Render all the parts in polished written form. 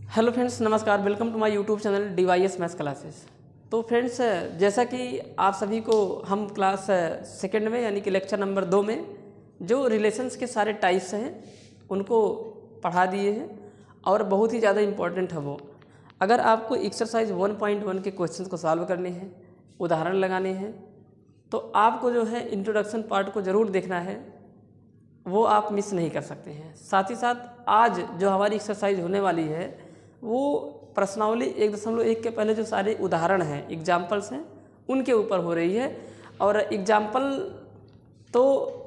Hello friends, नमस्कार। Welcome to my YouTube channel DYS maths classes. तो friends, जैसा कि आप सभी को हम क्लास सेकंड में यानी कि लेक्चर नंबर 2 में जो रिलेशंस के सारे टाइप्स हैं उनको पढ़ा दिए हैं और बहुत ही ज़्यादा इम्पॉर्टेंट है वो। अगर आपको एक्सरसाइज 1.1 के क्वेश्चंस को सॉल्व करने हैं, उदाहरण लगाने हैं, तो आपको जो है इंट्रोडक्शन पार्ट को ज़रूर देखना है, वो आप मिस नहीं कर सकते हैं। साथ ही साथ आज जो हमारी एक्सरसाइज होने वाली है वो प्रश्नावली 1.1 के पहले जो सारे उदाहरण हैं, एग्जाम्पल्स हैं, उनके ऊपर हो रही है। और एग्जाम्पल तो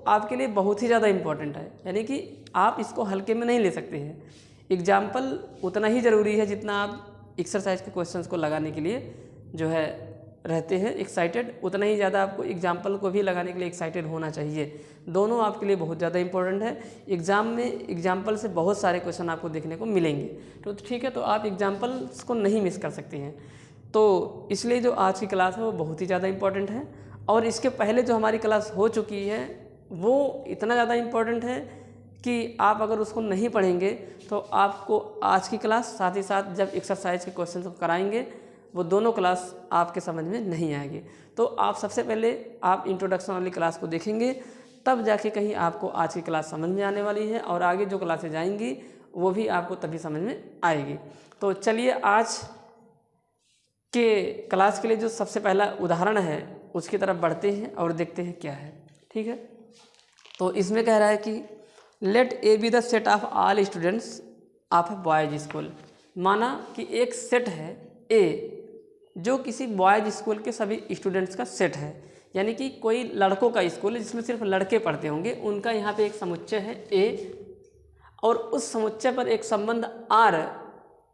आपके लिए बहुत ही ज़्यादा इम्पॉर्टेंट है, यानी कि आप इसको हल्के में नहीं ले सकते हैं। एग्जाम्पल उतना ही ज़रूरी है जितना आप एक्सरसाइज के क्वेश्चंस को लगाने के लिए जो है रहते हैं एक्साइटेड, उतना ही ज़्यादा आपको एग्जाम्पल को भी लगाने के लिए एक्साइटेड होना चाहिए। दोनों आपके लिए बहुत ज़्यादा इंपॉर्टेंट है। एग्ज़ाम में एग्जाम्पल से बहुत सारे क्वेश्चन आपको देखने को मिलेंगे, तो ठीक है, तो आप एग्जाम्पल्स को नहीं मिस कर सकते हैं। तो इसलिए जो आज की क्लास है वो बहुत ही ज़्यादा इंपॉर्टेंट है। और इसके पहले जो हमारी क्लास हो चुकी है वो इतना ज़्यादा इम्पॉर्टेंट है कि आप अगर उसको नहीं पढ़ेंगे तो आपको आज की क्लास, साथ ही साथ जब एक्सरसाइज के क्वेश्चन को कराएंगे, वो दोनों क्लास आपके समझ में नहीं आएगी। तो आप सबसे पहले आप इंट्रोडक्शन वाली क्लास को देखेंगे, तब जाके कहीं आपको आज की क्लास समझ में आने वाली है, और आगे जो क्लासेज आएंगी वो भी आपको तभी समझ में आएगी। तो चलिए आज के क्लास के लिए जो सबसे पहला उदाहरण है उसकी तरफ बढ़ते हैं और देखते हैं क्या है। ठीक है, तो इसमें कह रहा है कि let A be the set of all students of a boys school. माना कि एक सेट है ए जो किसी बॉयज स्कूल के सभी स्टूडेंट्स का सेट है, यानी कि कोई लड़कों का स्कूल है जिसमें सिर्फ लड़के पढ़ते होंगे, उनका यहाँ पे एक समुच्चय है ए, और उस समुच्चय पर एक संबंध आर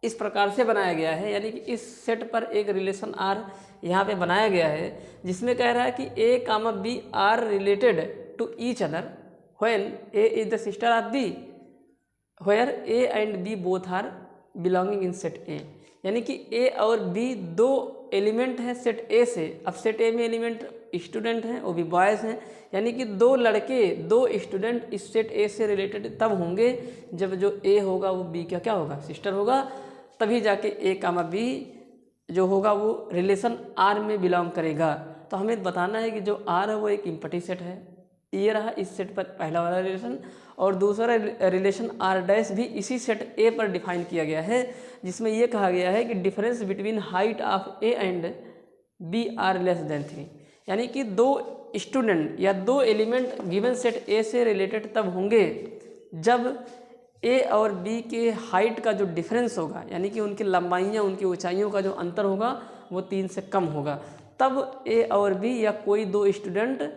इस प्रकार से बनाया गया है, यानी कि इस सेट पर एक रिलेशन आर यहाँ पे बनाया गया है, जिसमें कह रहा है कि A comma B are related to each other when A is the sister of B, where A and B both are belonging in set A. यानी कि ए और बी दो एलिमेंट हैं सेट ए से। अब सेट ए में एलिमेंट स्टूडेंट हैं, वो भी बॉयज़ हैं, यानी कि दो लड़के, दो स्टूडेंट इस सेट ए से रिलेटेड तब होंगे जब जो ए होगा वो बी का क्या होगा, सिस्टर होगा, तभी जाके ए कामा बी जो होगा वो रिलेशन आर में बिलोंग करेगा। तो हमें बताना है कि जो आर है वो एक इम्पटी सेट है। ये रहा इस सेट पर पहला वाला रिलेशन, और दूसरा रिलेशन आर डैश भी इसी सेट ए पर डिफाइन किया गया है, जिसमें यह कहा गया है कि difference between height of A and B are less than 3। यानी कि दो स्टूडेंट या दो एलिमेंट गिवन सेट ए से रिलेटेड तब होंगे जब ए और बी के हाइट का जो डिफरेंस होगा, यानी कि उनकी लंबाइयाँ, उनकी ऊंचाइयों का जो अंतर होगा वो 3 से कम होगा, तब ए और बी या कोई दो स्टूडेंट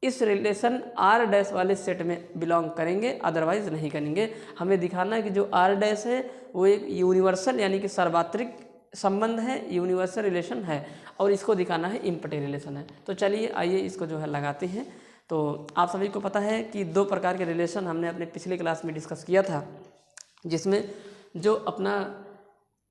इस रिलेशन आर डैश वाले सेट में बिलोंग करेंगे, अदरवाइज नहीं करेंगे। हमें दिखाना है कि जो आर डैश है वो एक यूनिवर्सल यानी कि सार्वत्रिक संबंध है, यूनिवर्सल रिलेशन है, और इसको दिखाना है इम्पटी रिलेशन है। तो चलिए आइए इसको जो है लगाते हैं। तो आप सभी को पता है कि दो प्रकार के रिलेशन हमने अपने पिछले क्लास में डिस्कस किया था, जिसमें जो अपना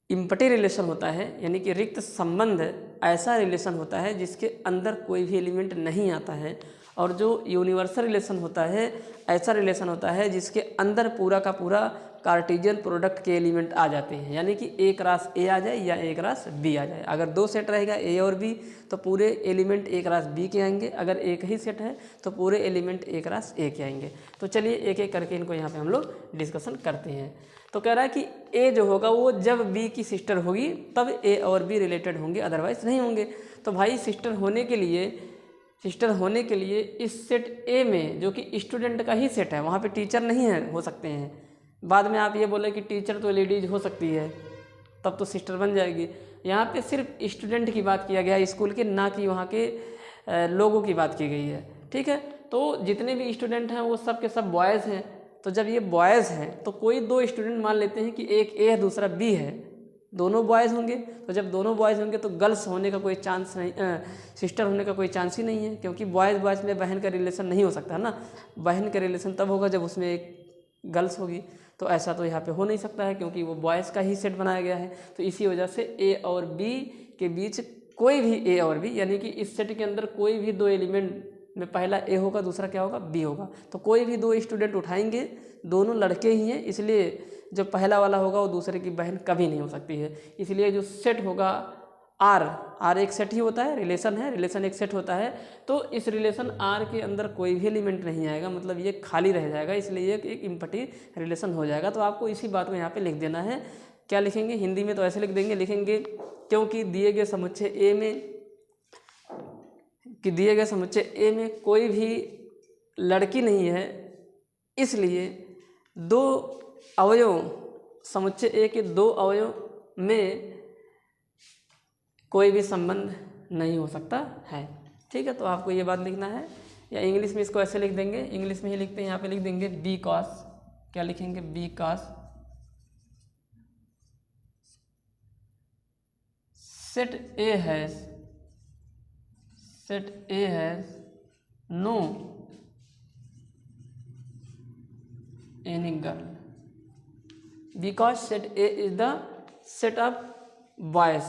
इम्पटी रिलेशन होता है यानी कि रिक्त संबंध ऐसा रिलेशन होता है जिसके अंदर कोई भी एलिमेंट नहीं आता है, और जो यूनिवर्सल रिलेशन होता है ऐसा रिलेशन होता है जिसके अंदर पूरा का पूरा कार्टेशियन प्रोडक्ट के एलिमेंट आ जाते हैं, यानी कि ए क्रॉस ए आ जाए या ए क्रॉस बी आ जाए। अगर दो सेट रहेगा ए और बी तो पूरे एलिमेंट ए क्रॉस बी के आएंगे, अगर एक ही सेट है तो पूरे एलिमेंट ए क्रॉस ए के आएंगे। तो चलिए एक एक करके इनको यहाँ पे हम लोग डिस्कशन करते हैं। तो कह रहा है कि ए जो होगा वो जब बी की सिस्टर होगी तब ए और बी रिलेटेड होंगे, अदरवाइज नहीं होंगे। तो भाई सिस्टर होने के लिए इस सेट ए में जो कि स्टूडेंट का ही सेट है, वहाँ पे टीचर नहीं है, हो सकते हैं। बाद में आप ये बोले कि टीचर तो लेडीज हो सकती है, तब तो सिस्टर बन जाएगी। यहाँ पे सिर्फ स्टूडेंट की बात किया गया है स्कूल के, ना कि वहाँ के लोगों की बात की गई है। ठीक है, तो जितने भी स्टूडेंट हैं वो सब के सब बॉयज़ हैं। तो जब ये बॉयज़ हैं तो कोई दो स्टूडेंट मान लेते हैं कि एक ए है दूसरा बी है, दोनों बॉयज़ होंगे। तो जब दोनों बॉयज़ होंगे तो गर्ल्स होने का कोई चांस नहीं, सिस्टर होने का कोई चांस ही नहीं है, क्योंकि बॉयज़ में बहन का रिलेशन नहीं हो सकता है ना। बहन का रिलेशन तब होगा जब उसमें एक गर्ल्स होगी, तो ऐसा तो यहाँ पे हो नहीं सकता है क्योंकि वो बॉयज़ का ही सेट बनाया गया है। तो इसी वजह से ए और बी के बीच कोई भी ए और बी यानी कि इस सेट के अंदर कोई भी दो एलिमेंट में पहला ए होगा, दूसरा क्या होगा, बी होगा। तो कोई भी दो स्टूडेंट उठाएंगे, दोनों लड़के ही हैं, इसलिए जो पहला वाला होगा वो दूसरे की बहन कभी नहीं हो सकती है। इसलिए जो सेट होगा आर एक सेट ही होता है, रिलेशन है, रिलेशन एक सेट होता है। तो इस रिलेशन आर के अंदर कोई भी एलिमेंट नहीं आएगा, मतलब ये खाली रह जाएगा, इसलिए ये एक इम्पटी रिलेशन हो जाएगा। तो आपको इसी बात को यहाँ पे लिख देना है। क्या लिखेंगे हिंदी में, तो ऐसे लिख देंगे, लिखेंगे क्योंकि दिए गए समुच्चय ए में कोई भी लड़की नहीं है, इसलिए दो अवयव समुच्चय ए के दो अवयव में कोई भी संबंध नहीं हो सकता है। ठीक है, तो आपको ये बात लिखना है। या इंग्लिश में इसको ऐसे लिख देंगे, इंग्लिश में ही लिखते हैं, यहाँ पे लिख देंगे बिकॉज, क्या लिखेंगे, because set A has no any girl, because set A is the set of boys.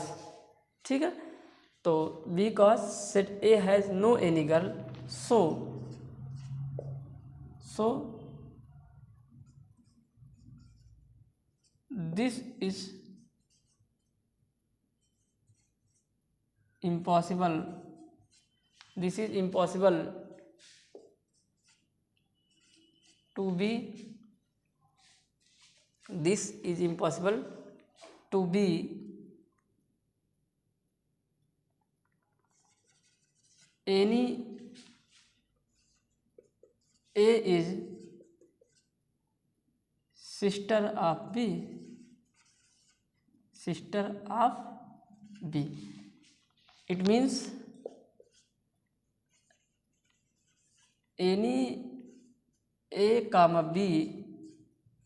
ठीक है, तो because set A has no any girl, so this is impossible to be any A is sister of B, it means any A comma B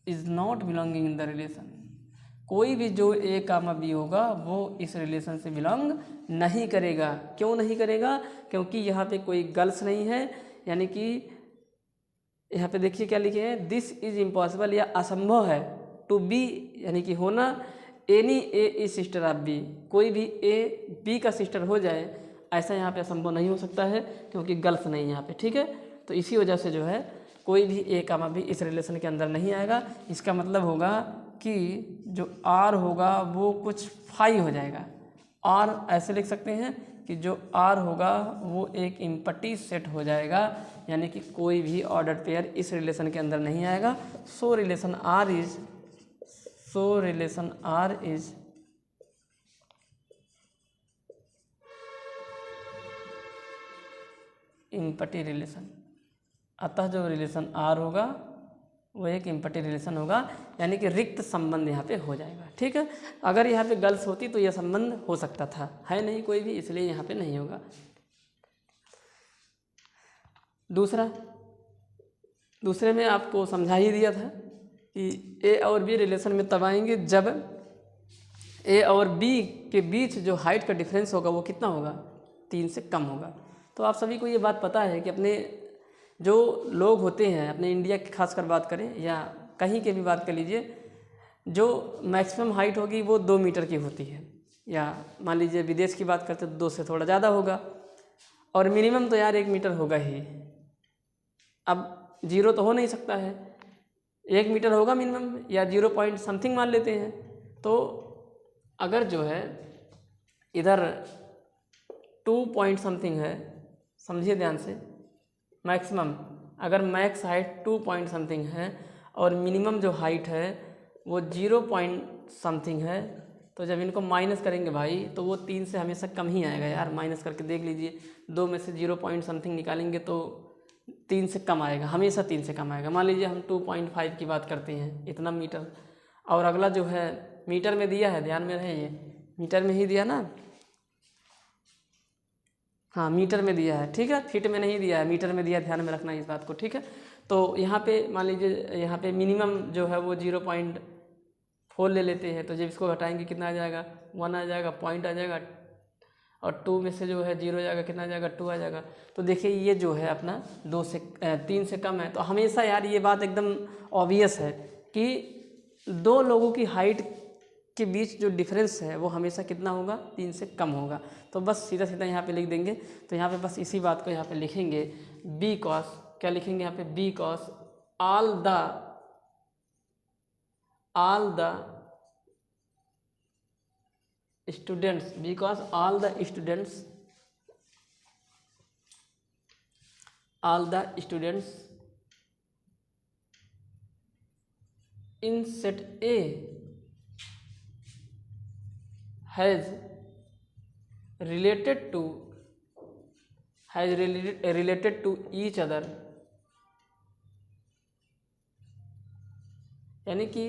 is not belonging in the relation। कोई भी जो A comma B होगा वो इस relation से belong नहीं करेगा। क्यों नहीं करेगा? क्योंकि यहाँ पे कोई गर्ल्स नहीं है, यानी कि यहाँ पे देखिए क्या लिखे हैं, दिस इज इम्पॉसिबल, या असंभव है, टू बी यानी कि होना, any A is sister of B, कोई भी ए बी का सिस्टर हो जाए, ऐसा यहाँ पे असंभव नहीं हो सकता है, क्योंकि गर्ल्स नहीं है यहाँ पे। ठीक है, तो इसी वजह से जो है कोई भी ए कामा बी इस रिलेशन के अंदर नहीं आएगा। इसका मतलब होगा कि जो आर होगा वो कुछ फाई हो जाएगा। आर ऐसे लिख सकते हैं कि जो आर होगा वो एक इम्पटी सेट हो जाएगा, यानी कि कोई भी ऑर्डर पेयर इस रिलेशन के अंदर नहीं आएगा। So relation R is empty relation. अतः जो रिलेशन आर होगा वो एक इम्पटी रिलेशन होगा, यानी कि रिक्त संबंध यहाँ पे हो जाएगा। ठीक है, अगर यहाँ पे गर्ल्स होती तो यह संबंध हो सकता था, है नहीं कोई भी, इसलिए यहाँ पे नहीं होगा। दूसरे में आपको समझा ही दिया था कि ए और बी रिलेशन में तब आएंगे जब ए और बी के बीच जो हाइट का डिफरेंस होगा वो कितना होगा, 3 से कम होगा। तो आप सभी को ये बात पता है कि अपने जो लोग होते हैं, अपने इंडिया की खासकर बात करें या कहीं की भी बात कर लीजिए, जो मैक्सिमम हाइट होगी वो 2 मीटर की होती है, या मान लीजिए विदेश की बात करते तो 2 से थोड़ा ज़्यादा होगा, और मिनिमम तो यार 1 मीटर होगा ही। अब 0 तो हो नहीं सकता है, 1 मीटर होगा मिनिमम, या 0 पॉइंट समथिंग मान लेते हैं। तो अगर जो है इधर 2 पॉइंट समथिंग है, समझिए ध्यान से, मैक्सिमम अगर मैक्स हाइट 2 पॉइंट समथिंग है और मिनिमम जो हाइट है वो 0 पॉइंट समथिंग है, तो जब इनको माइनस करेंगे भाई तो वो 3 से हमेशा कम ही आएगा यार। माइनस करके देख लीजिए, 2 में से 0 पॉइंट समथिंग निकालेंगे तो 3 से कम आएगा, हमेशा 3 से कम आएगा। मान लीजिए हम 2.5 की बात करते हैं, इतना मीटर, और अगला जो है मीटर में दिया है, ध्यान में रहे, ये मीटर में ही दिया ना, हाँ मीटर में दिया है। ठीक है, फीट में नहीं दिया है, मीटर में दिया, ध्यान में रखना इस बात को। ठीक है, तो यहाँ पे मान लीजिए यहाँ पे मिनिमम जो है वो 0.4 ले लेते हैं, तो जब इसको घटाएंगे कितना आ जाएगा, 1 आ जाएगा, पॉइंट आ जाएगा, और 2 में से जो है 0 आ जाएगा, कितना आ जाएगा, 2 आ जाएगा। तो देखिए ये जो है अपना 3 से कम है। तो हमेशा यार ये बात एकदम ऑब्वियस है कि 2 लोगों की हाइट के बीच जो डिफरेंस है वो हमेशा कितना होगा, 3 से कम होगा। तो बस सीधा सीधा यहाँ पे लिख देंगे। तो यहाँ पे बस इसी बात को यहाँ पे लिखेंगे, बी कॉस, क्या लिखेंगे यहाँ पे, because all the students, because all the students in set A has related to each other, यानी कि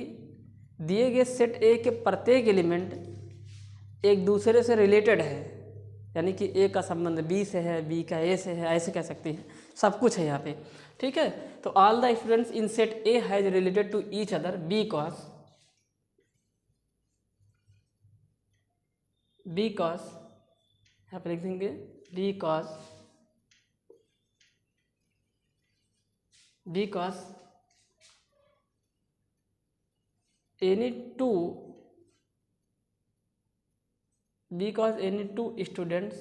दिए गए सेट ए के प्रत्येक एलिमेंट एक दूसरे से रिलेटेड है, यानी कि ए का संबंध बी से है, बी का ए से है, ऐसे कह सकते हैं, सब कुछ है यहाँ पे, ठीक है। तो all the students in set A has related to each other because यहाँ पे लिख देंगे because any two students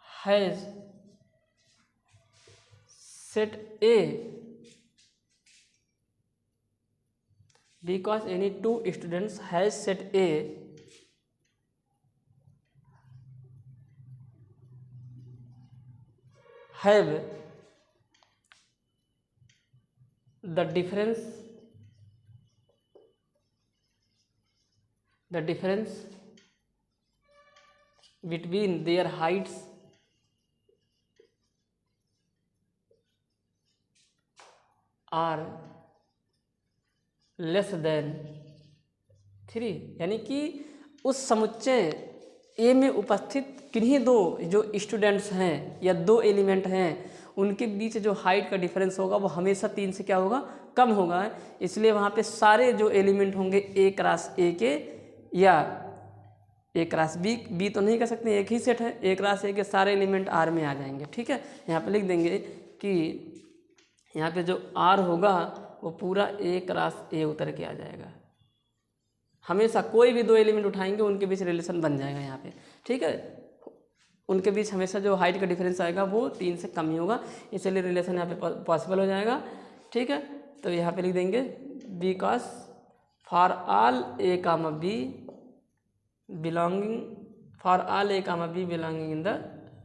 has set A, because any two students has set A have the difference between their heights are less than 3, यानी कि उस समुच्चय ए में उपस्थित किन्हीं दो जो स्टूडेंट्स हैं या दो एलिमेंट हैं उनके बीच जो हाइट का डिफरेंस होगा वो हमेशा 3 से क्या होगा, कम होगा। इसलिए वहाँ पे सारे जो एलिमेंट होंगे ए क्रॉस ए के या ए क्रॉस बी तो नहीं कर सकते, एक ही सेट है, ए क्रॉस ए के सारे एलिमेंट आर में आ जाएंगे, ठीक है। यहाँ पे लिख देंगे कि यहाँ पे जो आर होगा वो पूरा ए क्रॉस ए उतर के आ जाएगा, हमेशा कोई भी दो एलिमेंट उठाएंगे उनके बीच रिलेशन बन जाएगा यहाँ पे, ठीक है। उनके बीच हमेशा जो हाइट का डिफरेंस आएगा वो 3 से कम ही होगा, इसलिए रिलेशन यहाँ पे पॉसिबल हो जाएगा, ठीक है। तो यहाँ पे लिख देंगे because for all A comma B belonging in the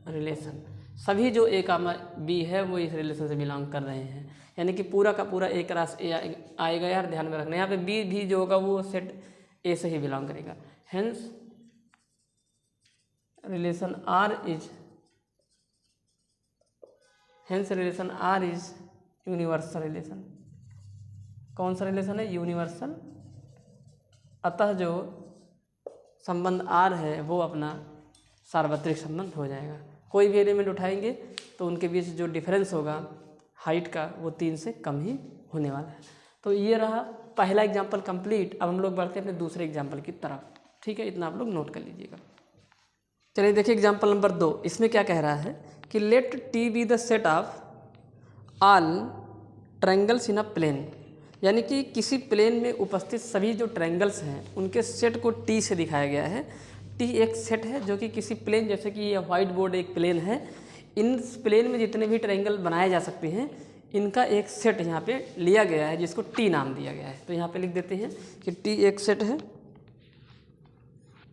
relation, सभी जो ए कामा बी है वो इस रिलेशन से बिलोंग कर रहे हैं, यानी कि पूरा का पूरा ए क्रॉस ए आएगा यार, ध्यान में रखना। यहाँ पे बी भी जो होगा वो सेट ए से ही बिलोंग करेगा, hence relation R is universal relation. कौन सा रिलेशन है, यूनिवर्सल। अतः जो संबंध आर है वो अपना सार्वत्रिक संबंध हो जाएगा। कोई भी एलिमेंट उठाएंगे तो उनके बीच जो डिफरेंस होगा हाइट का वो 3 से कम ही होने वाला है। तो ये रहा पहला एग्जाम्पल कंप्लीट। अब हम लोग बढ़ते हैं अपने दूसरे एग्जाम्पल की तरफ, ठीक है, इतना आप लोग नोट कर लीजिएगा। चलिए देखिए एग्जाम्पल नंबर 2, इसमें क्या कह रहा है कि let T be the set of all triangles in a plane, यानी कि किसी प्लेन में उपस्थित सभी जो ट्रायंगल्स हैं उनके सेट को टी से दिखाया गया है। टी एक सेट है जो कि किसी प्लेन, जैसे कि ये व्हाइट बोर्ड एक प्लेन है, इन प्लेन में जितने भी ट्रायंगल बनाए जा सकते हैं इनका एक सेट यहाँ पे लिया गया है जिसको टी नाम दिया गया है। तो यहाँ पे लिख देते हैं कि टी एक सेट है।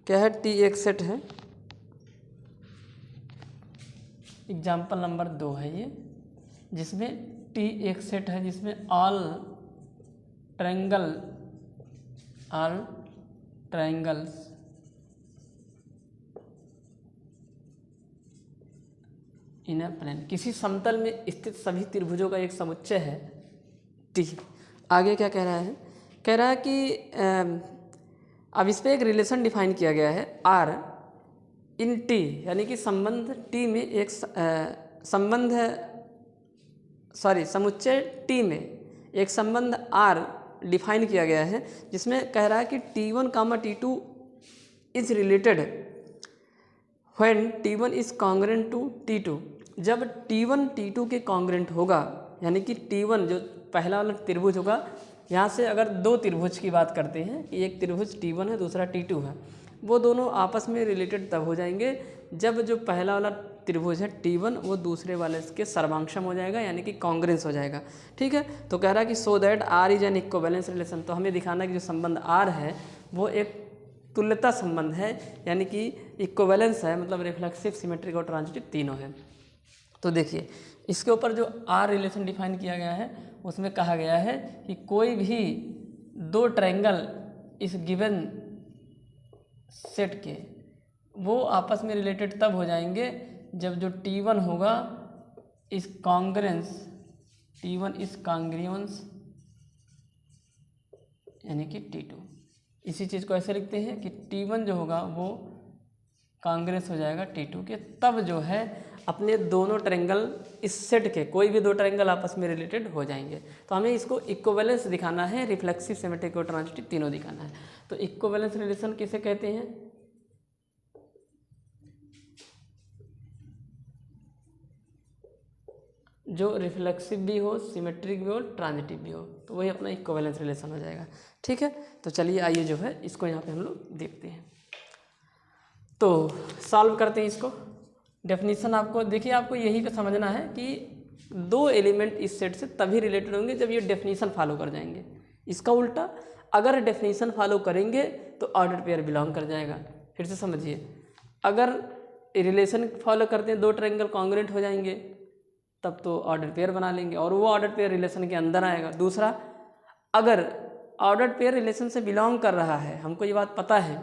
क्या है, टी एक सेट है। एग्जाम्पल नंबर 2 है ये, जिसमें टी एक सेट है जिसमें all triangles in a plane, किसी समतल में स्थित सभी त्रिभुजों का एक समुच्चय है टी। आगे क्या कह रहा है, कह रहा है कि अब इस पर एक रिलेशन डिफाइन किया गया है आर इन टी, यानी कि संबंध टी में एक समुच्चय टी में एक संबंध आर डिफाइन किया गया है, जिसमें कह रहा है कि T1, T2 is related when T1 is congruent to T2। जब T1 T2 के कॉन्ग्रेंट होगा, यानी कि T1 जो पहला वाला त्रिभुज होगा, यहाँ से अगर दो त्रिभुज की बात करते हैं कि एक त्रिभुज T1 है दूसरा T2 है, वो दोनों आपस में रिलेटेड तब हो जाएंगे जब जो पहला वाला त्रिभुज है T1 वो दूसरे वाले के सर्वांक्षम हो जाएगा, यानी कि कॉन्ग्रेंस हो जाएगा। ठीक है, तो कह रहा है कि so that R is an equivalence relation. तो हमें दिखाना है कि जो संबंध R है वो एक तुल्यता संबंध है, यानी कि इक्विवेलेंस है, मतलब रिफ्लेक्सिव, सिमेट्रिक और ट्रांजिटिव तीनों है। तो देखिए इसके ऊपर जो R रिलेशन डिफाइन किया गया है उसमें कहा गया है कि कोई भी दो ट्रायंगल इस गिवन सेट के वो आपस में रिलेटेड तब हो जाएंगे जब जो T1 होगा इस कॉन्ग्रेंस, T1 इस कॉन्ग्रुएंस यानी कि T2। इसी चीज़ को ऐसे लिखते हैं कि T1 जो होगा वो कॉन्ग्रेंस हो जाएगा T2 के, तब जो है अपने दोनों ट्रायंगल इस सेट के कोई भी दो ट्रायंगल आपस में रिलेटेड हो जाएंगे। तो हमें इसको इक्विवेलेंस दिखाना है, रिफ्लेक्सिव, सिमेट्रिक और ट्रांजिटिव तीनों दिखाना है। तो इक्विवेलेंस रिलेशन किसे कहते हैं? जो रिफ्लेक्सिव भी हो, सिमेट्रिक भी हो, ट्रांजिटिव भी हो, तो वही अपना इक्विवेलेंस रिलेशन हो जाएगा। ठीक है, तो चलिए आइए जो है इसको यहाँ पे हम लोग देखते हैं। तो सॉल्व करते हैं इसको। डेफिनेशन आपको देखिए, आपको यही पे समझना है कि दो एलिमेंट इस सेट से तभी रिलेटेड होंगे जब ये डेफिनेशन फॉलो कर जाएंगे। इसका उल्टा अगर डेफिनेशन फॉलो करेंगे तो ऑर्डर पेयर बिलोंग कर जाएगा। फिर से समझिए, अगर रिलेशन फॉलो करते हैं दो ट्रायंगल कॉन्ग्रुएंट हो जाएंगे तब तो ऑर्डर पेयर बना लेंगे और वो ऑर्डर पेयर रिलेशन के अंदर आएगा। दूसरा, अगर ऑर्डर पेयर रिलेशन से बिलोंग कर रहा है, हमको ये बात पता है,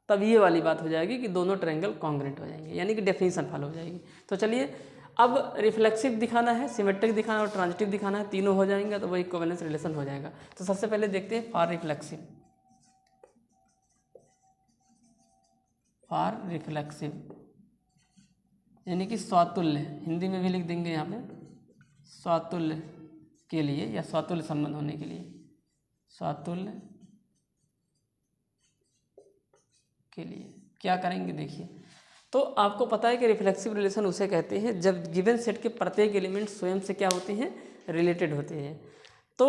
तब ये वाली बात हो जाएगी कि दोनों ट्रायंगल कॉन्ग्रुएंट हो जाएंगे, यानी कि डेफिनेशन फॉलो हो जाएगी। तो चलिए अब रिफ्लेक्सिव दिखाना है, सिमेट्रिक दिखाना है और ट्रांजिटिव दिखाना है, तीनों हो जाएंगे तो वही इक्विवेलेंस रिलेशन हो जाएगा। तो सबसे पहले देखते हैं फॉर रिफ्लेक्सिव। फॉर रिफ्लेक्सिव यानी कि स्वतुल्य, हिंदी में भी लिख देंगे यहाँ पे, स्वतुल्य के लिए या स्वतुल्य संबंध होने के लिए, स्वतुल्य के लिए क्या करेंगे देखिए। तो आपको पता है कि रिफ्लेक्सिव रिलेशन उसे कहते हैं जब गिवन सेट के प्रत्येक एलिमेंट स्वयं से क्या होते हैं, रिलेटेड होते हैं। तो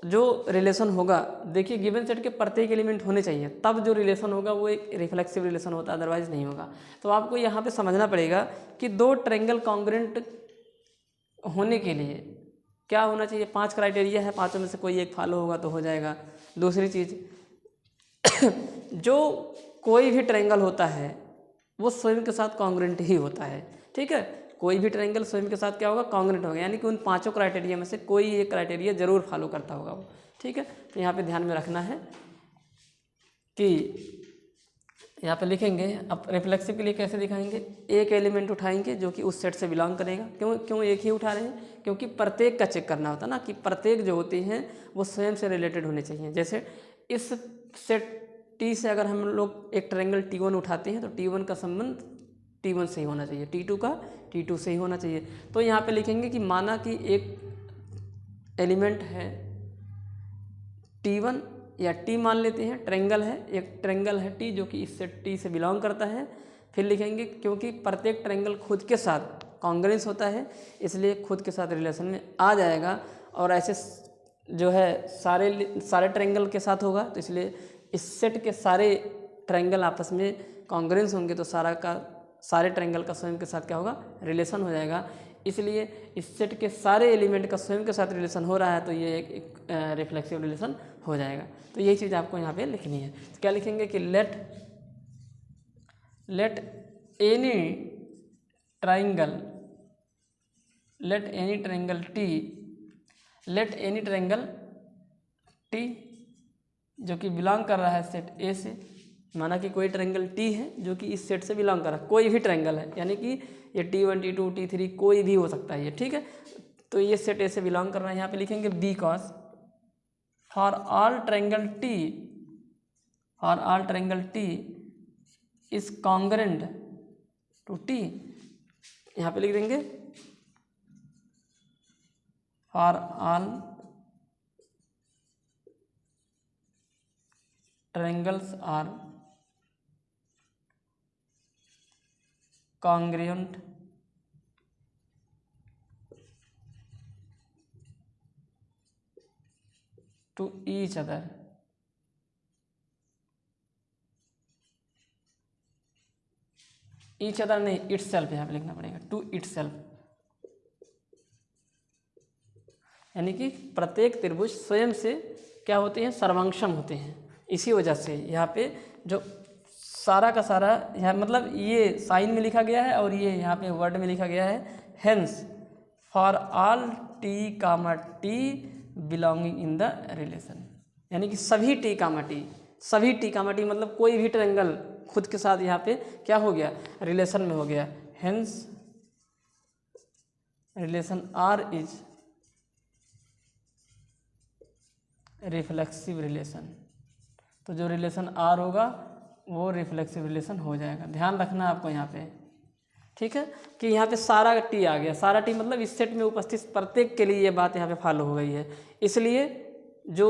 जो रिलेशन होगा, देखिए गिवन सेट के प्रत्येक एलिमेंट होने चाहिए तब जो रिलेशन होगा वो एक रिफ्लेक्सिव रिलेशन होता है, अदरवाइज नहीं होगा। तो आपको यहाँ पे समझना पड़ेगा कि दो ट्रायंगल कॉन्ग्रुएंट होने के लिए क्या होना चाहिए, 5 क्राइटेरिया है, पांचों में से कोई एक फॉलो होगा तो हो जाएगा। दूसरी चीज़ जो कोई भी ट्रायंगल होता है वो स्वयं के साथ कॉन्ग्रुएंट ही होता है। ठीक है, कोई भी ट्रायंगल स्वयं के साथ क्या होगा, कॉन्ग्रुएंट होगा, यानी कि उन पांचों क्राइटेरिया में से कोई एक क्राइटेरिया जरूर फॉलो करता होगा वो। ठीक है, तो यहाँ पे ध्यान में रखना है कि यहाँ पे लिखेंगे। अब रिफ्लेक्सिव के लिए कैसे दिखाएंगे, एक एलिमेंट उठाएंगे जो कि उस सेट से बिलोंग करेगा। क्यों एक ही उठा रहे हैं, क्योंकि प्रत्येक का चेक करना होता है ना, कि प्रत्येक जो होते हैं वो स्वयं से रिलेटेड होने चाहिए। जैसे इस सेट T से अगर हम लोग एक ट्रायंगल T1 उठाते हैं तो T1 का संबंध T1 से ही होना चाहिए, T2 का T2 से ही होना चाहिए। तो यहाँ पे लिखेंगे कि माना कि एक एलिमेंट है T1 या T मान लेते हैं, ट्रायंगल है, एक ट्रायंगल है T जो कि इस सेट T से बिलोंग करता है। फिर लिखेंगे क्योंकि प्रत्येक ट्रायंगल खुद के साथ कॉन्ग्रुएंस होता है इसलिए खुद के साथ रिलेशन में आ जाएगा, और ऐसे जो है सारे ट्रायंगल के साथ होगा, तो इसलिए इस सेट के सारे ट्रायंगल आपस में कॉन्ग्रुएंस होंगे तो सारे ट्रायंगल का स्वयं के साथ क्या होगा, रिलेशन हो जाएगा। इसलिए इस सेट के सारे एलिमेंट का स्वयं के साथ रिलेशन हो रहा है तो ये एक रिफ्लेक्सिव रिलेशन हो जाएगा। तो यही चीज़ आपको यहाँ पे लिखनी है। तो क्या लिखेंगे कि लेट एनी ट्रायंगल टी जो कि बिलोंग कर रहा है सेट ए से, माना कि कोई ट्रायंगल T है जो कि इस सेट से बिलोंग कर रहा है, कोई भी ट्रायंगल है, यानी कि ये T1 T2 T3 कोई भी हो सकता है ये। ठीक है, तो ये सेट ए से बिलोंग कर रहा है। यहाँ पे लिखेंगे because for all triangle T is congruent to T। यहाँ पे लिख देंगे for all triangles are congruent to each other each other नहीं, इट्स सेल्फ यहाँ पे लिखना पड़ेगा, टू इट्स सेल्फ, यानी कि प्रत्येक त्रिभुज स्वयं से क्या होते हैं, सर्वांगसम होते हैं। इसी वजह से यहाँ पे जो सारा का सारा यहाँ मतलब ये साइन में लिखा गया है और ये यहाँ पे वर्ड में लिखा गया है, hence for all T comma T belonging in the relation, यानी कि सभी टी कामा टी, सभी टी कामा टी मतलब कोई भी ट्रायंगल खुद के साथ यहाँ पे क्या हो गया, रिलेशन में हो गया। Hence relation R is reflexive relation, तो जो रिलेशन आर होगा वो रिफ्लेक्सिव रिलेशन हो जाएगा। ध्यान रखना आपको यहाँ पे, ठीक है, कि यहाँ पे सारा टी आ गया, सारा टी मतलब इस सेट में उपस्थित प्रत्येक के लिए ये बात यहाँ पे फॉलो हो गई है, इसलिए जो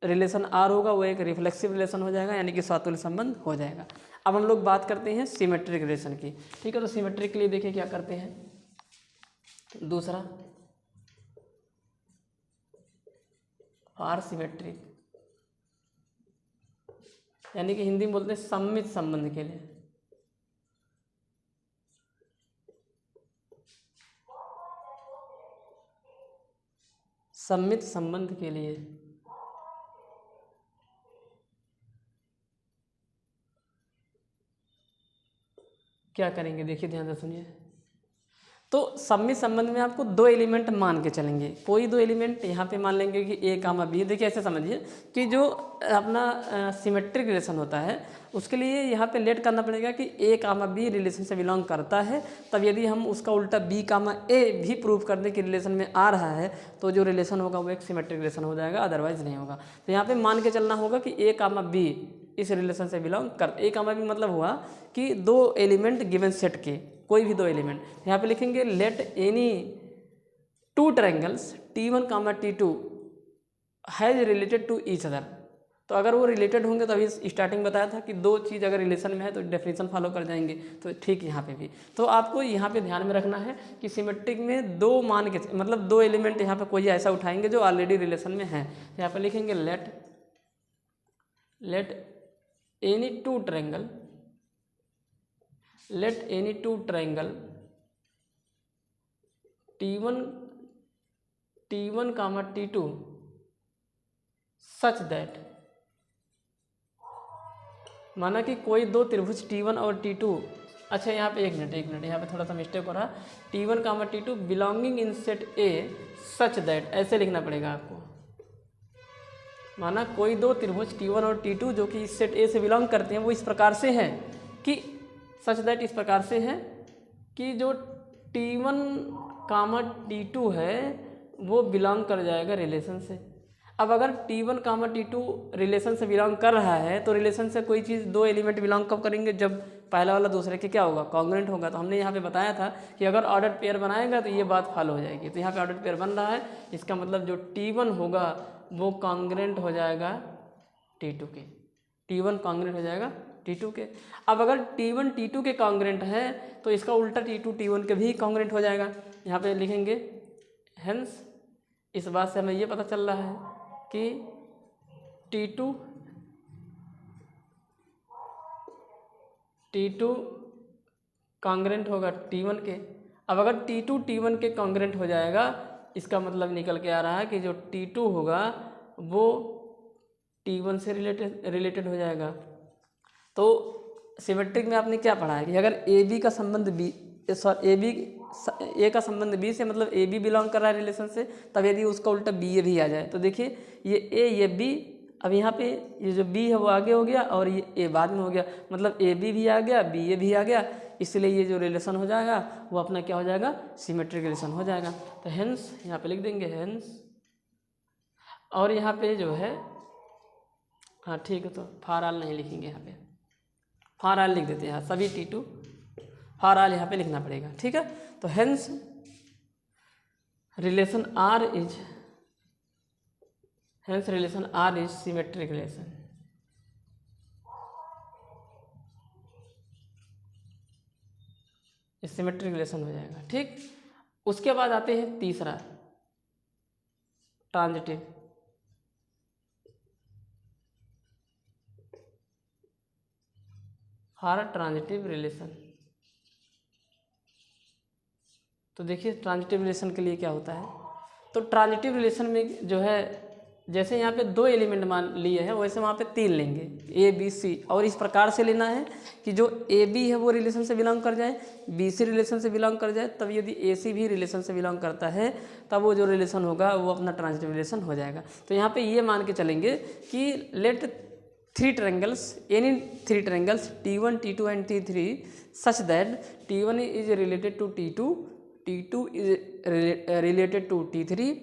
रिलेशन आर होगा वो एक रिफ्लेक्सिव रिलेशन हो जाएगा, यानी कि स्वातुल्य संबंध हो जाएगा। अब हम लोग बात करते हैं सिमेट्रिक रिलेशन की, ठीक है। तो सिमेट्रिक के लिए देखिए क्या करते हैं, दूसरा आर सिमेट्रिक, यानी कि हिंदी में बोलते हैं सममित संबंध के लिए, सममित संबंध के लिए क्या करेंगे, देखिए ध्यान से सुनिए। तो सममित संबंध में आपको दो एलिमेंट मान के चलेंगे, कोई दो एलिमेंट यहाँ पे मान लेंगे कि ए कामा बी। देखिए ऐसे समझिए कि जो अपना सिमेट्रिक रिलेशन होता है उसके लिए यहाँ पे लेट करना पड़ेगा कि ए कामा बी रिलेशन से बिलोंग करता है, तब यदि हम उसका उल्टा बी कामा ए भी प्रूव कर दें कि रिलेशन में आ रहा है तो जो रिलेशन होगा वो एक सिमेट्रिक रिलेशन हो जाएगा, अदरवाइज नहीं होगा। तो यहाँ पे मान के चलना होगा कि ए कामा बी इस रिलेशन से बिलोंग कर, ए कामा बी मतलब हुआ कि दो एलिमेंट गिवन सेट के कोई भी दो एलिमेंट, यहाँ पे लिखेंगे let any two triangles T1 comma T2 has related to each other. तो अगर वो रिलेटेड होंगे तो अभी स्टार्टिंग बताया था कि दो चीज़ अगर रिलेशन में है तो डेफिनेशन फॉलो कर जाएंगे, तो ठीक यहाँ पे भी। तो आपको यहाँ पे ध्यान में रखना है कि सिमेट्रिक में दो मान के मतलब दो एलिमेंट यहाँ पे कोई ऐसा उठाएंगे जो ऑलरेडी रिलेशन में है। यहाँ पे लिखेंगे let any to triangle, let any two triangle T1 comma T2 such that, माना कि कोई दो त्रिभुज T1 और T2, अच्छा यहाँ पे एक मिनट यहाँ पे थोड़ा सा मिस्टेक हो रहा, T1 comma T2 belonging in set A such that, ऐसे लिखना पड़ेगा आपको। माना कोई दो त्रिभुज T1 और T2 जो कि इस सेट A से बिलोंग करते हैं वो इस प्रकार से हैं कि सच दैट, इस प्रकार से है कि जो T1 कामा T2 है वो बिलोंग कर जाएगा रिलेशन से। अब अगर T1 कामा T2 रिलेशन से बिलोंग कर रहा है तो रिलेशन से कोई चीज़ दो एलिमेंट बिलोंग कब करेंगे, जब पहला वाला दूसरे के क्या होगा, कॉन्ग्रुएंट होगा। तो हमने यहाँ पे बताया था कि अगर ऑर्डर पेयर बनाएगा तो ये बात फॉलो हो जाएगी। तो यहाँ पे ऑर्डर पेयर बन रहा है, इसका मतलब जो T1 होगा वो कॉन्ग्रुएंट हो जाएगा T2 के, T1 कॉन्ग्रुएंट हो जाएगा T2 के। अब अगर T1 T2 के कॉन्ग्रुएंट है तो इसका उल्टा T2 T1 के भी कॉन्ग्रुएंट हो जाएगा। यहाँ पे लिखेंगे हेंस, इस बात से हमें ये पता चल रहा है कि T2 कॉन्ग्रुएंट होगा T1 के। अब अगर T2 T1 के कॉन्ग्रुएंट हो जाएगा, इसका मतलब निकल के आ रहा है कि जो T2 होगा वो T1 से रिलेटेड हो जाएगा। तो सिमेट्रिक में आपने क्या पढ़ा है कि अगर AB का संबंध ए का संबंध B से मतलब AB बिलोंग कर रहा है रिलेशन से, तब यदि उसका उल्टा BA भी आ जाए तो देखिए ये A ये B, अब यहाँ पे ये जो B है वो आगे हो गया और ये A बाद में हो गया, मतलब AB भी आ गया BA भी आ गया, इसलिए ये जो रिलेशन हो जाएगा वो अपना क्या हो जाएगा, सिमेट्रिक रिलेशन हो जाएगा। तो हेंस यहाँ पे लिख देंगे हेंस, और यहाँ पे जो है हाँ ठीक है, तो फॉर ऑल नहीं लिखेंगे, यहाँ पे फॉर ऑल लिख देते हैं, सभी T2 फॉर ऑल यहाँ पे लिखना पड़ेगा, ठीक है। तो hence relation R is symmetric relation. Symmetric relation हो जाएगा, ठीक। उसके बाद आते हैं तीसरा ट्रांजिटिव। फॉर ट्रांजिटिव रिलेशन, तो देखिए ट्रांजिटिव रिलेशन के लिए क्या होता है। तो ट्रांजिटिव रिलेशन में जो है जैसे यहाँ पे 2 एलिमेंट मान लिए हैं वैसे वहाँ पे 3 लेंगे ए बी सी, और इस प्रकार से लेना है कि जो ए बी है वो रिलेशन से बिलोंग कर जाए, बी सी रिलेशन से बिलोंग कर जाए, तब यदि ए सी भी रिलेशन से बिलोंग करता है तब वो जो रिलेशन होगा वो अपना ट्रांजिटिव रिलेशन हो जाएगा। तो यहाँ पे ये मान के चलेंगे कि late 3 triangles, any 3 triangles T1, T2 and T3 such that T1 is related to T2, T2 is related to T3।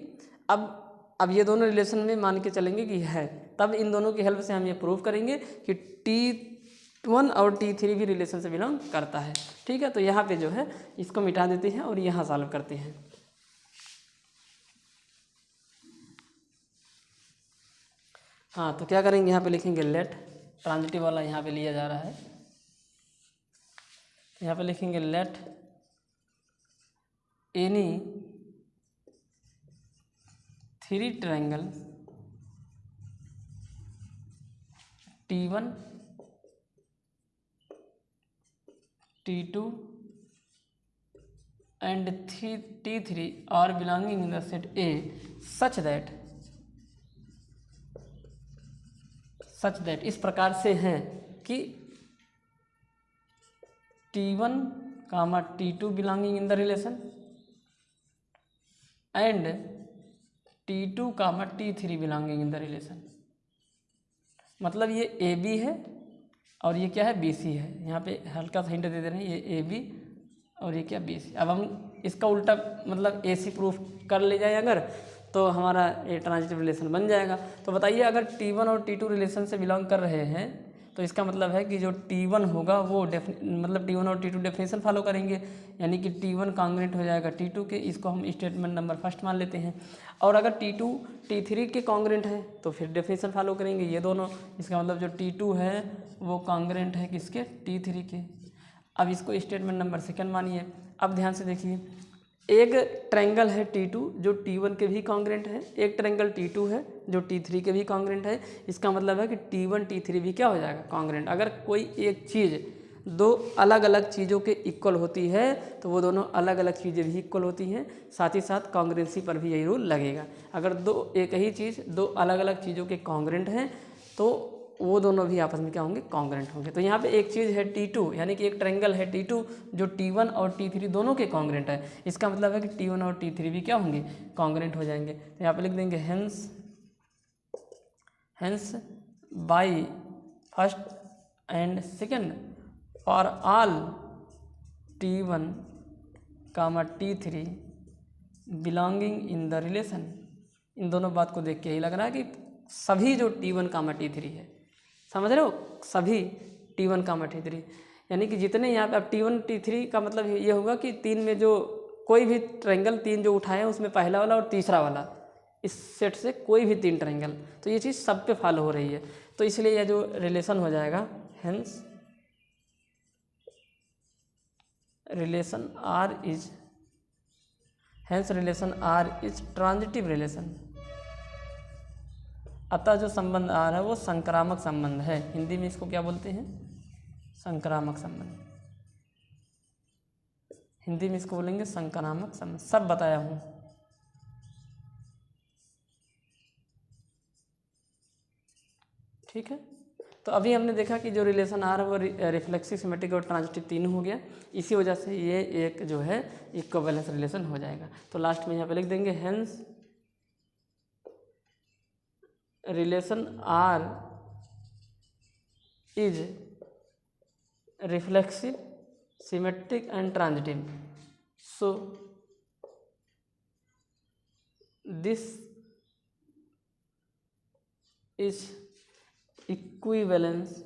अब ये दोनों रिलेशन में मान के चलेंगे कि है, तब इन दोनों की हेल्प से हम ये प्रूव करेंगे कि T1 और T3 भी रिलेशन से बिलोंग करता है। ठीक है, तो यहाँ पे जो है इसको मिटा देते हैं और यहाँ सॉल्व करते हैं। हाँ, तो क्या करेंगे, यहाँ पे लिखेंगे लेट, ट्रांजिटिव वाला यहाँ पे लिया जा रहा है, यहाँ पे लिखेंगे let any 3 triangle T1, T2 and T3 are belonging in the set A such that इस प्रकार से हैं कि T1, T2 belonging in the relation and T2, T3 belonging in the relation। मतलब ये ए बी है और ये क्या है, बी सी है। यहाँ पे हल्का सा हिंट दे दे रहे हैं, ये ए बी और ये क्या, बी सी। अब हम इसका उल्टा मतलब ए सी प्रूफ कर ले जाए अगर, तो हमारा ये ट्रांजिटिव रिलेशन बन जाएगा। तो बताइए अगर T1 और T2 रिलेशन से बिलोंग कर रहे हैं तो इसका मतलब है कि जो T1 होगा वो मतलब T1 और T2 डेफिनेशन फॉलो करेंगे, यानी कि T1 कॉन्ग्रुएंट हो जाएगा T2 के। इसको हम स्टेटमेंट नंबर फर्स्ट मान लेते हैं। और अगर T2 T3 के कॉन्ग्रुएंट है तो फिर डेफिनेशन फॉलो करेंगे ये दोनों। इसका मतलब जो T2 है वो कॉन्ग्रुएंट है किसके, T3 के। अब इसको स्टेटमेंट नंबर सेकंड मानिए। अब ध्यान से देखिए, एक ट्रायंगल है T2 जो T1 के भी कॉन्ग्रुएंट है, एक ट्रायंगल T2 है जो T3 के भी कॉन्ग्रुएंट है। इसका मतलब है कि T1 T3 भी क्या हो जाएगा, कॉन्ग्रुएंट। अगर कोई एक चीज़ 2 अलग अलग चीज़ों के इक्वल होती है तो वो दोनों अलग अलग चीज़ें भी इक्वल होती हैं, साथ ही साथ कॉन्ग्रुएंसी पर भी यही रूल लगेगा। अगर एक ही चीज़ 2 अलग अलग चीज़ों के कॉन्ग्रुएंट हैं तो वो दोनों भी आपस में क्या होंगे, कॉन्ग्रुएंट होंगे। तो यहाँ पे एक चीज़ है T2, यानी कि एक ट्रायंगल है T2 जो T1 और T3 दोनों के कॉन्ग्रुएंट है। इसका मतलब है कि T1 और T3 भी क्या होंगे, कॉन्ग्रुएंट हो जाएंगे। तो यहाँ पे लिख देंगे hence by first and second for all T1, T3 belonging in the relation. इन दोनों बात को देख के ही लग रहा है कि सभी जो T1, T3 है, समझ रहे हो, सभी T1, T3, यानी कि जितने यहाँ पे अब T1 T3 का मतलब ये होगा कि 3 में जो कोई भी ट्रायंगल 3 जो उठाए हैं उसमें पहला वाला और तीसरा वाला, इस सेट से कोई भी 3 ट्रायंगल, तो ये चीज़ सब पे फॉलो हो रही है। तो इसलिए यह जो रिलेशन हो जाएगा hence relation R is transitive relation. अतः जो संबंध आ रहा है वो संक्रामक संबंध है। हिंदी में इसको क्या बोलते हैं, संक्रामक संबंध। हिंदी में इसको बोलेंगे संक्रामक संबंध। सब बताया हूँ। ठीक है, तो अभी हमने देखा कि जो रिलेशन आ रहा है वो रिफ्लेक्सिव, सिमेट्रिक और ट्रांजिटिव तीनों हो गया। इसी वजह से ये एक जो है इक्विवेलेंस रिलेशन हो जाएगा। तो लास्ट में यहाँ पे लिख देंगे hence relation R is reflexive, symmetric and transitive. So this is equivalence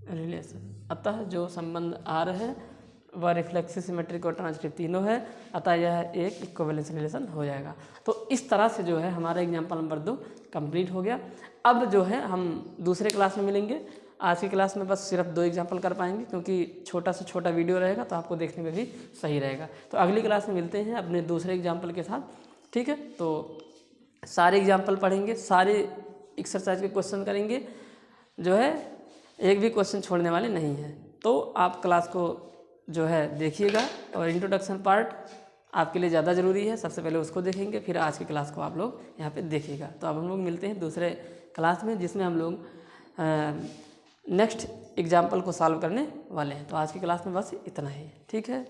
relation. अतः जो संबंध आ रहा है वह रिफ्लेक्सिव, सिमेट्रिक और ट्रांजिटिव तीनों है, अतः यह एक इक्विवेलेंस रिलेशन हो जाएगा। तो इस तरह से जो है हमारा एग्जाम्पल नंबर 2 कंप्लीट हो गया। अब जो है हम दूसरे क्लास में मिलेंगे। आज की क्लास में बस सिर्फ 2 एग्जाम्पल कर पाएंगे क्योंकि छोटा से छोटा वीडियो रहेगा तो आपको देखने में भी सही रहेगा। तो अगली क्लास में मिलते हैं अपने दूसरे एग्जाम्पल के साथ। ठीक है, तो सारे एग्जाम्पल पढ़ेंगे, सारे एक्सरसाइज के क्वेश्चन करेंगे, जो है एक भी क्वेश्चन छोड़ने वाले नहीं हैं। तो आप क्लास को जो है देखिएगा और इंट्रोडक्शन पार्ट आपके लिए ज़्यादा ज़रूरी है। सबसे पहले उसको देखेंगे, फिर आज की क्लास को आप लोग यहाँ पे देखिएगा। तो अब हम लोग मिलते हैं दूसरे क्लास में, जिसमें हम लोग नेक्स्ट एग्जाम्पल को सॉल्व करने वाले हैं। तो आज की क्लास में बस इतना ही, ठीक है।